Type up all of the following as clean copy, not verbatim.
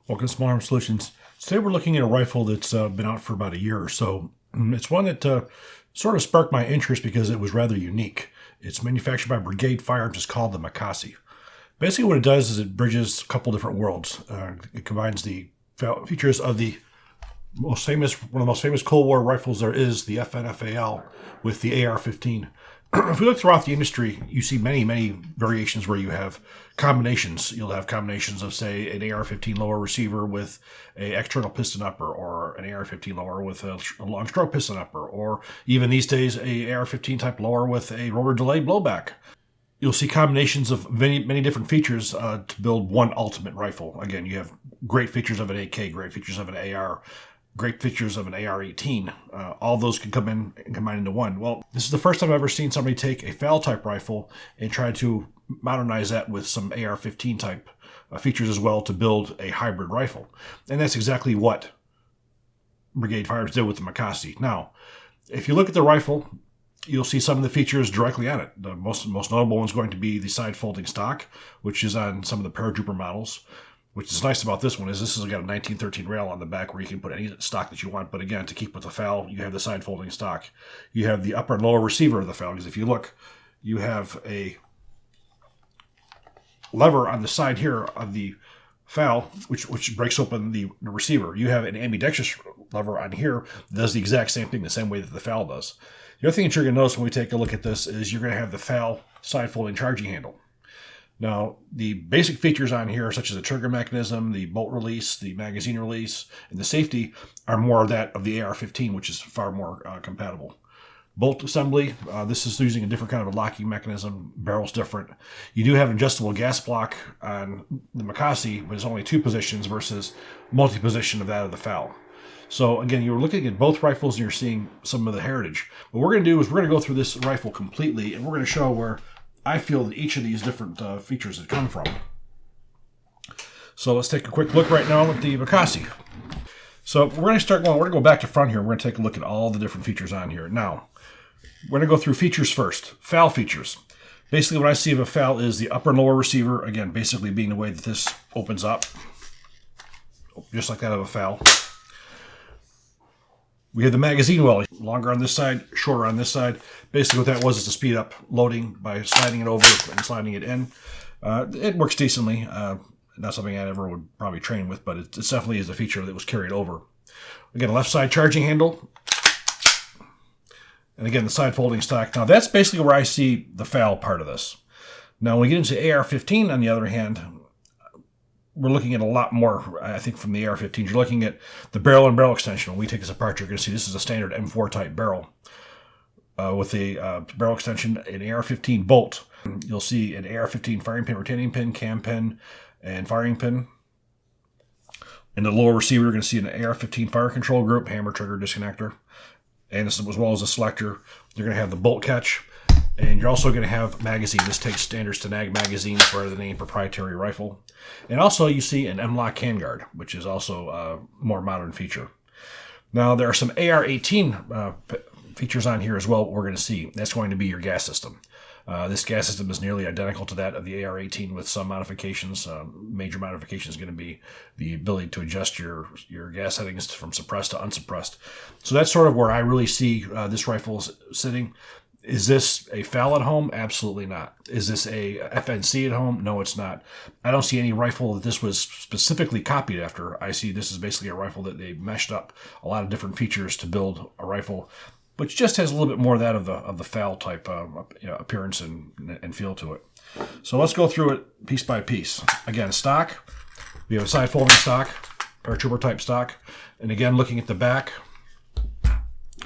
Welcome to Small Arms Solutions. Today we're looking at a rifle that's been out for about a year or so. It's one that sort of sparked my interest because it was rather unique. It's manufactured by Brigade Firearms. It's called the Makasi. Basically what it does is it bridges a couple different worlds. It combines the features of one of the most famous Cold War rifles there is, the FNFAL, with the AR-15. If we look throughout the industry, you see many variations where you have combinations. You'll have combinations of, say, an AR-15 lower receiver with an external piston upper, or an AR-15 lower with a long stroke piston upper, or even these days a AR-15 type lower with a rotor delayed blowback. You'll see combinations of many different features to build one ultimate rifle. Again, you have great features of an AK, great features of an AR, great features of an AR-18. All those can come in and combine into one. Well, this is the first time I've ever seen somebody take a FAL type rifle and try to modernize that with some AR-15 type features as well to build a hybrid rifle. And that's exactly what Brigade Firearms did with the Makasi. Now, if you look at the rifle, you'll see some of the features directly on it. The most notable one is going to be the side folding stock, which is on some of the paratrooper models. Which is nice about this one is this has got a 1913 rail on the back where you can put any stock that you want. But again, to keep with the FAL, you have the side folding stock. You have the upper and lower receiver of the FAL, because if you look, you have a lever on the side here of the FAL, which breaks open the receiver. You have an ambidextrous lever on here that does the exact same thing, the same way that the FAL does. The other thing that you're going to notice when we take a look at this is you're going to have the FAL side folding charging handle. Now, the basic features on here, such as the trigger mechanism, the bolt release, the magazine release, and the safety, are more of that of the AR-15, which is far more compatible. Bolt assembly, this is using a different kind of a locking mechanism. Barrel's different. You do have an adjustable gas block on the Makasi, but it's only 2 positions versus multi-position of that of the FAL. So again, you're looking at both rifles and you're seeing some of the heritage. What we're going to do is we're going to go through this rifle completely, and we're going to show where I feel that each of these different features have come from. So let's take a quick look right now at the Makasi. So we're going to start going, we're going to go back to front here. We're going to take a look at all the different features on here. Now, we're going to go through features first. FAL features. Basically what I see of a FAL is the upper and lower receiver, again, basically being the way that this opens up, just like that of a FAL. We have the magazine well, longer on this side, shorter on this side. Basically what that was is to speed up loading by sliding it over and sliding it in. It works decently. Not something I ever would probably train with, but it definitely is a feature that was carried over. Again, left side charging handle. And again, the side folding stock. Now that's basically where I see the FAL part of this. Now when we get into AR-15, on the other hand, we're looking at a lot more, I think, from the AR-15. You're looking at the barrel and barrel extension. When we take this apart, you're going to see this is a standard M4 type barrel with a barrel extension, an AR-15 bolt. You'll see an AR-15 firing pin, retaining pin, cam pin, and firing pin. In the lower receiver, you're going to see an AR-15 fire control group, hammer, trigger, disconnector. And this, as well as a selector, you're going to have the bolt catch. And you're also going to have magazine. This takes standard Stanag magazines rather than a proprietary rifle. And also you see an M-lock handguard, which is also a more modern feature. Now there are some AR-18 features on here as well we're going to see. That's going to be your gas system. This gas system is nearly identical to that of the AR-18 with some modifications. Major modification is going to be the ability to adjust your gas settings from suppressed to unsuppressed. So that's sort of where I really see this rifle sitting. Is this a FAL at home? Absolutely not. Is this a FNC at home? No, it's not. I don't see any rifle that this was specifically copied after. I see this is basically a rifle that they meshed up a lot of different features to build a rifle, which just has a little bit more of that of the FAL type appearance and feel to it. So let's go through it piece by piece. Again, stock. We have a side folding stock, paratrooper type stock. And again, looking at the back,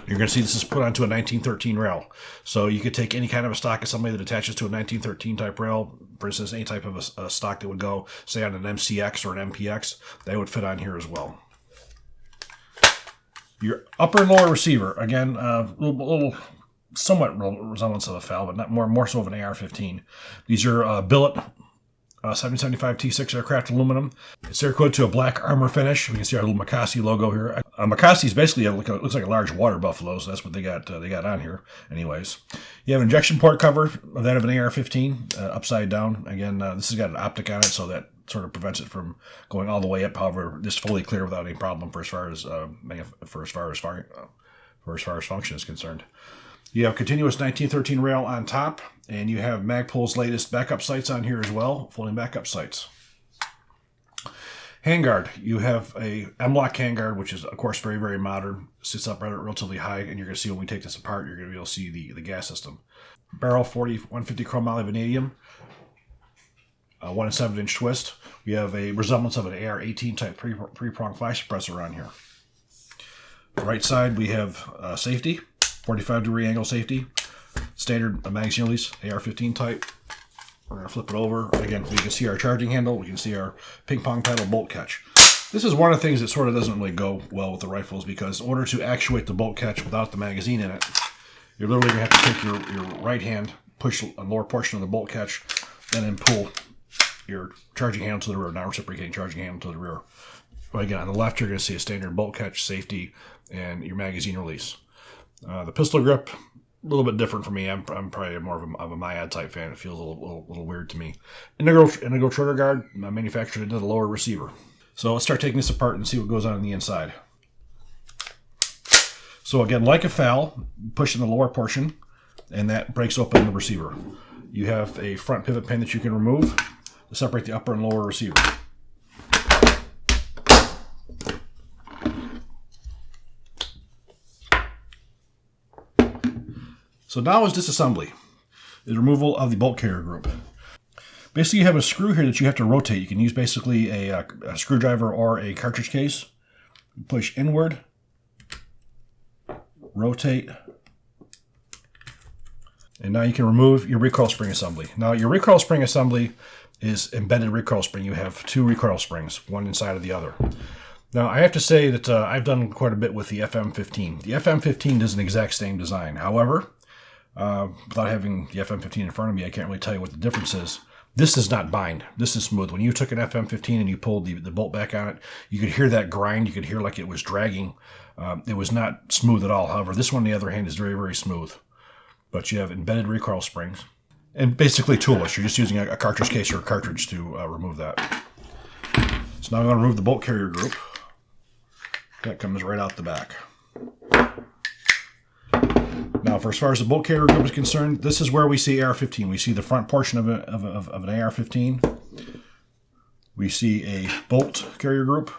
you're going to see this is put onto a 1913 rail. So you could take any kind of a stock assembly that attaches to a 1913 type rail. For instance, any type of a stock that would go, say, on an MCX or an MPX, they would fit on here as well. Your upper and lower receiver, again, a little somewhat resemblance of a FAL, but not more so of an AR-15. These are billet 775 T6 aircraft aluminum. It's clear-coated to a black armor finish. We can see our little Makasi logo here. Makasi is basically looks like a large water buffalo, so that's what they got on here. Anyways, you have an injection port cover of that of an AR-15 upside down. Again, this has got an optic on it, so that sort of prevents it from going all the way up. However, this fully clear without any problem for as far as function is concerned. You have continuous 1913 rail on top, and you have Magpul's latest backup sights on here as well, folding backup sights. Handguard. You have a M-lock handguard, which is, of course, very, very modern. Sits up relatively high, and you're going to see when we take this apart, you're going to be able to see the gas system. Barrel 150 chromoly vanadium, 1 7-inch twist. We have a resemblance of an AR-18 type three-prong flash suppressor on here. Right side, we have safety, 45-degree angle safety, standard magazine release, AR-15 type. We're going to flip it over. Again, we can see our charging handle. We can see our ping pong paddle bolt catch. This is one of the things that sort of doesn't really go well with the rifles, because in order to actuate the bolt catch without the magazine in it, you're literally going to have to take your right hand, push a lower portion of the bolt catch, and then pull your charging handle to the rear, not reciprocating charging handle to the rear. But again, on the left, you're going to see a standard bolt catch, safety, and your magazine release. The pistol grip, a little bit different for me. I'm probably more of a Myad type fan. It feels a little weird to me. Indigo trigger guard, manufactured into the lower receiver. So let's start taking this apart and see what goes on the inside. So again, like a FAL, push in the lower portion, and that breaks open the receiver. You have a front pivot pin that you can remove to separate the upper and lower receiver. So now is disassembly, the removal of the bolt carrier group. Basically, you have a screw here that you have to rotate. You can use basically a screwdriver or a cartridge case. Push inward, rotate, and now you can remove your recoil spring assembly. Now, your recoil spring assembly is embedded recoil spring. You have 2 recoil springs, one inside of the other. Now, I have to say that I've done quite a bit with the FM15. The FM15 does an exact same design. However, without having the FM15 in front of me, I can't really tell you what the difference is. This does not bind. This is smooth. When you took an FM15 and you pulled the bolt back on it, you could hear that grind. You could hear like it was dragging. It was not smooth at all. However, this one, on the other hand, is very, very smooth. But you have embedded recoil springs. And basically toolless. You're just using a cartridge case or a cartridge to remove that. So now I'm going to remove the bolt carrier group. That comes right out the back. Now, for as far as the bolt carrier group is concerned, this is where we see AR-15. We see the front portion of an AR-15. We see a bolt carrier group.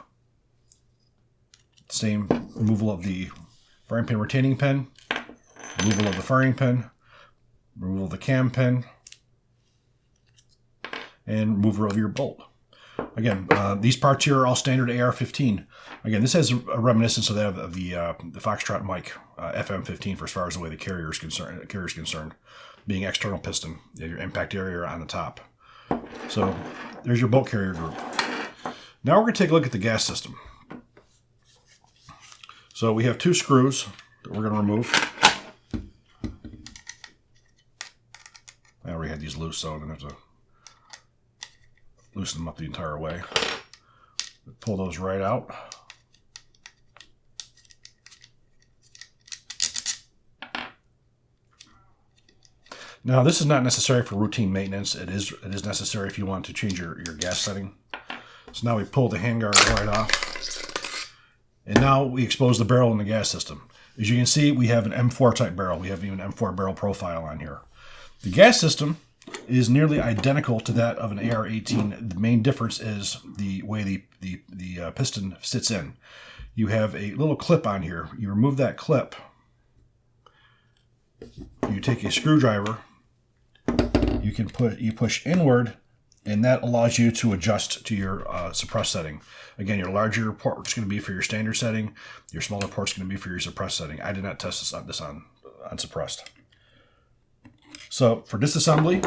Same removal of the firing pin retaining pin, removal of the firing pin, removal of the cam pin, and removal of your bolt. Again, these parts here are all standard AR-15. Again, this has a reminiscence of that of the Foxtrot Mike FM15 for as far as the way the carrier is concerned, being external piston, your impact area on the top. So there's your bolt carrier group. Now we're going to take a look at the gas system. So we have 2 screws that we're going to remove. I already had these loose, so I'm going to have to loosen them up the entire way. Pull those right out. Now, this is not necessary for routine maintenance. It is necessary if you want to change your gas setting. So now we pull the handguard right off. And now we expose the barrel in the gas system. As you can see, we have an M4 type barrel. We have even an M4 barrel profile on here. The gas system is nearly identical to that of an AR-18. The main difference is the way the piston sits in. You have a little clip on here. You remove that clip. You take a screwdriver. You push inward, and that allows you to adjust to your suppress setting. Again, your larger port is going to be for your standard setting. Your smaller port is going to be for your suppressed setting. I did not test this on suppressed. So for disassembly,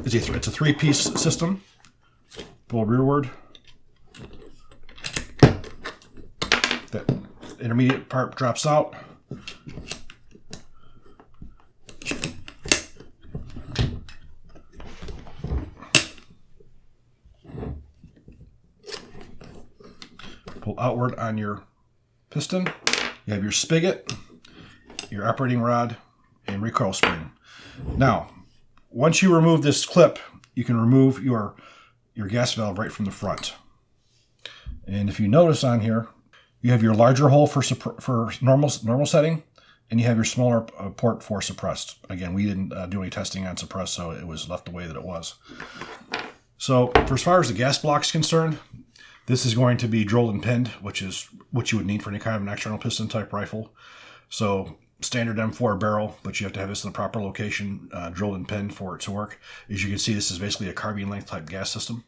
it's a 3-piece system. Pull rearward. That intermediate part drops out. Pull outward on your piston. You have your spigot, your operating rod, and recoil spring. Now, once you remove this clip, you can remove your gas valve right from the front. And if you notice on here, you have your larger hole for normal setting, and you have your smaller port for suppressed. Again, we didn't do any testing on suppressed, so it was left the way that it was. So for as far as the gas block is concerned, this is going to be drilled and pinned, which is what you would need for any kind of an external piston type rifle. So standard M4 barrel, but you have to have this in the proper location, drilled and pinned for it to work. As you can see, this is basically a carbine length type gas system.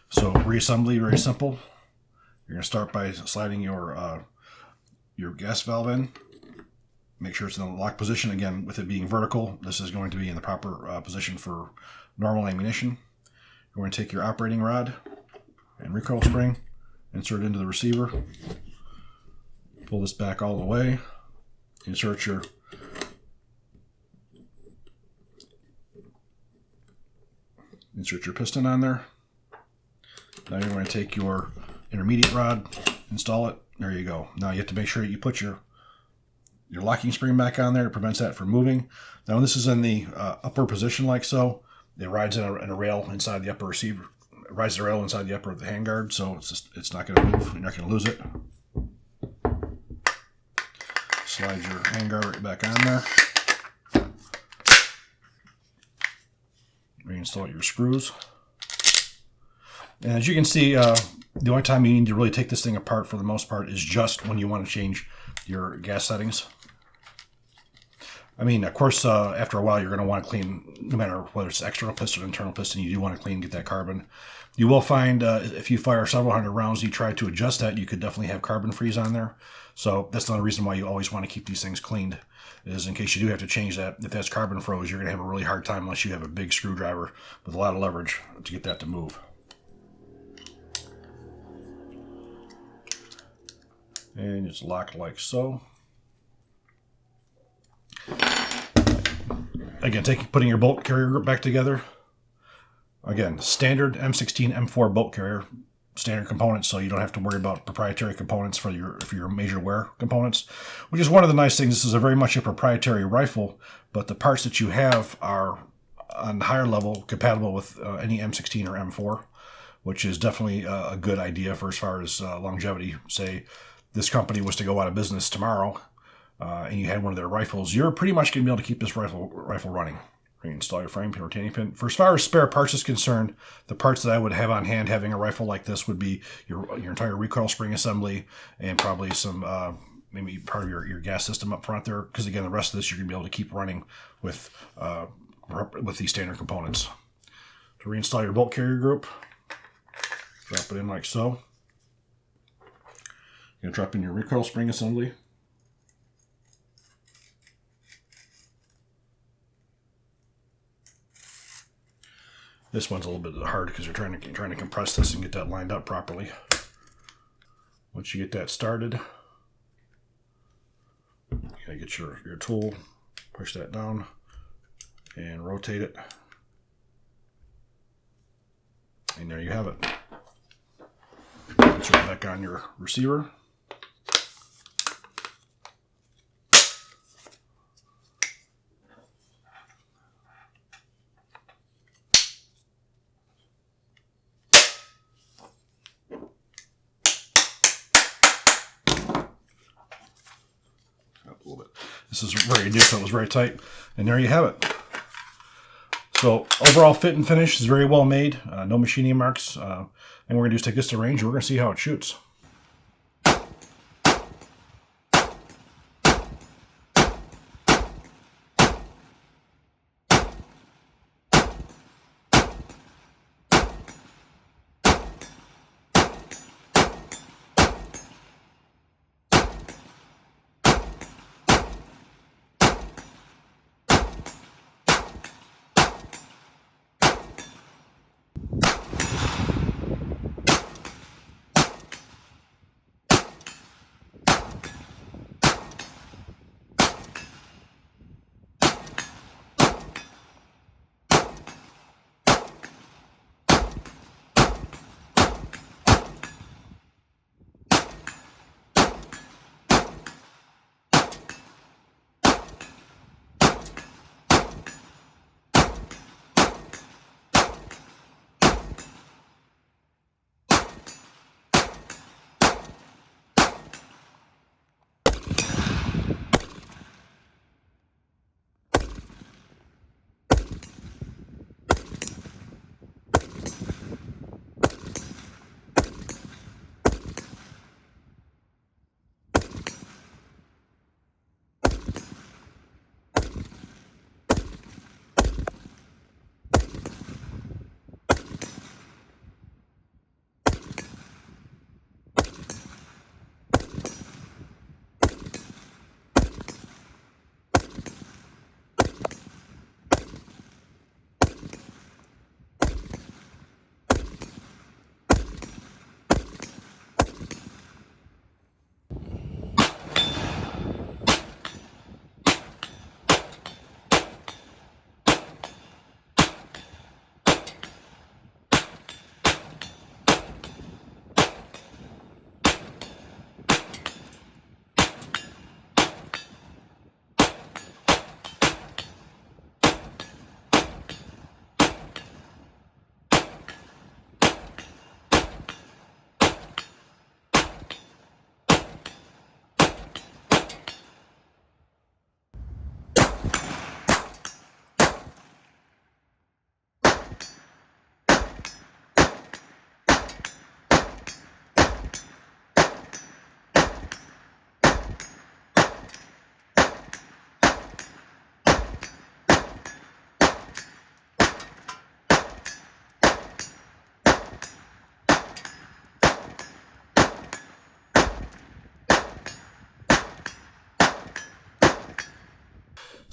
So reassembly, very simple. You're going to start by sliding your gas valve in. Make sure it's in the lock position. Again, with it being vertical, this is going to be in the proper position for normal ammunition. You're going to take your operating rod and recoil spring, insert it into the receiver. Pull this back all the way. Insert your piston on there. Now you're going to take your intermediate rod, install it. There you go. Now you have to make sure you put your locking spring back on there. It prevents that from moving. Now when this is in the upper position like so, it rides in a rail inside the upper receiver. It rides the rail inside the upper of the handguard, so it's not going to move. You're not going to lose it. Slide your handguard right back on there. Reinstall your screws. And as you can see, the only time you need to really take this thing apart for the most part is just when you want to change your gas settings. I mean, of course, after a while, you're going to want to clean, no matter whether it's external piston or internal piston, you do want to clean and get that carbon. You will find if you fire several hundred rounds, you try to adjust that, you could definitely have carbon freeze on there. So that's another reason why you always want to keep these things cleaned, is in case you do have to change that. If that's carbon froze, you're going to have a really hard time unless you have a big screwdriver with a lot of leverage to get that to move. And just lock like so. Again, putting your bolt carrier group back together. Again, standard M16 M4 bolt carrier, standard components, so you don't have to worry about proprietary components for your major wear components, which is one of the nice things. This is very much a proprietary rifle, but the parts that you have are on the higher level compatible with any M16 or M4, which is definitely a good idea for as far as longevity. Say this company was to go out of business tomorrow, and you had one of their rifles, you're pretty much going to be able to keep this rifle running. Reinstall your frame pin, retaining pin. For as far as spare parts is concerned, the parts that I would have on hand having a rifle like this would be your entire recoil spring assembly and probably some maybe part of your gas system up front there. Because again, the rest of this you're going to be able to keep running with these standard components. To reinstall your bolt carrier group, drop it in like so. You're going to drop in your recoil spring assembly. This one's a little bit hard because you're trying to compress this and get that lined up properly. Once you get that started, you gotta get your tool, push that down, and rotate it. And there you have it. Put it back on your receiver. This is very new, so it was very tight. And there you have it. So overall fit and finish is very well made. No machining marks. And we're going to just take this to range and we're going to see how it shoots.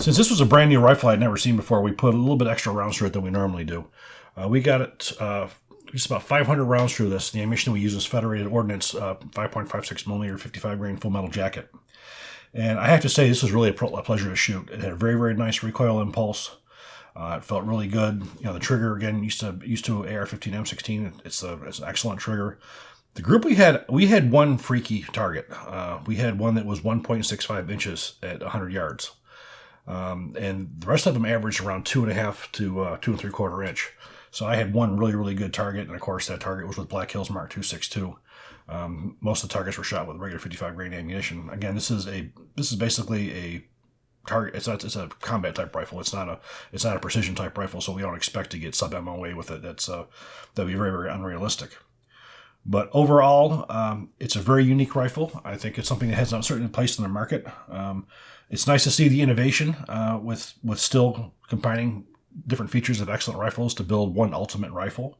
Since this was a brand new rifle I'd never seen before, we put a little bit extra rounds through it than we normally do. We got it just about 500 rounds through this. The ammunition we use is Federated Ordnance 5.56 millimeter 55 grain full metal jacket. And I have to say, this was really a pleasure to shoot. It had a very, very nice recoil impulse. It felt really good. You know, the trigger, again, used to AR-15 M16. It's an excellent trigger. The group we had one freaky target. We had one that was 1.65 inches at 100 yards. And the rest of them averaged around 2.5 to 2 3/4 inch. So I had one really, really good target, and of course that target was with Black Hills Mark 262. Most of the targets were shot with regular 55 grain ammunition. Again, this is basically a target. It's a combat type rifle. It's not a precision type rifle, so we don't expect to get sub MOA with it. That'd be very, very unrealistic. But overall, it's a very unique rifle. I think it's something that has a certain place in the market. It's nice to see the innovation with still combining different features of excellent rifles to build one ultimate rifle.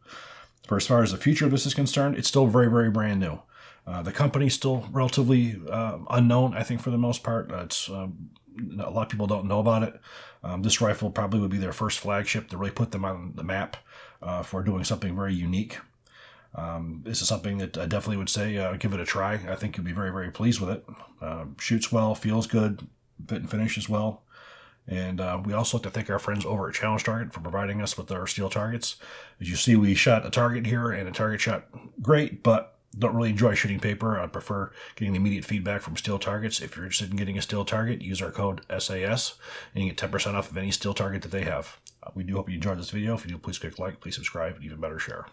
For as far as the future of this is concerned, it's still very, very brand new. The company's still relatively unknown, I think, for the most part. A lot of people don't know about it. This rifle probably would be their first flagship to really put them on the map for doing something very unique. This is something that I definitely would say give it a try. I think you'll be very, very pleased with it. Shoots well, feels good, fit and finish as well. And we also like to thank our friends over at Challenge Target for providing us with our steel targets. As you see, we shot a target here, and the target shot great, but don't really enjoy shooting paper. I prefer getting immediate feedback from steel targets. If you're interested in getting a steel target, use our code SAS, and you get 10% off of any steel target that they have. We do hope you enjoyed this video. If you do, please click like, please subscribe, and even better, share.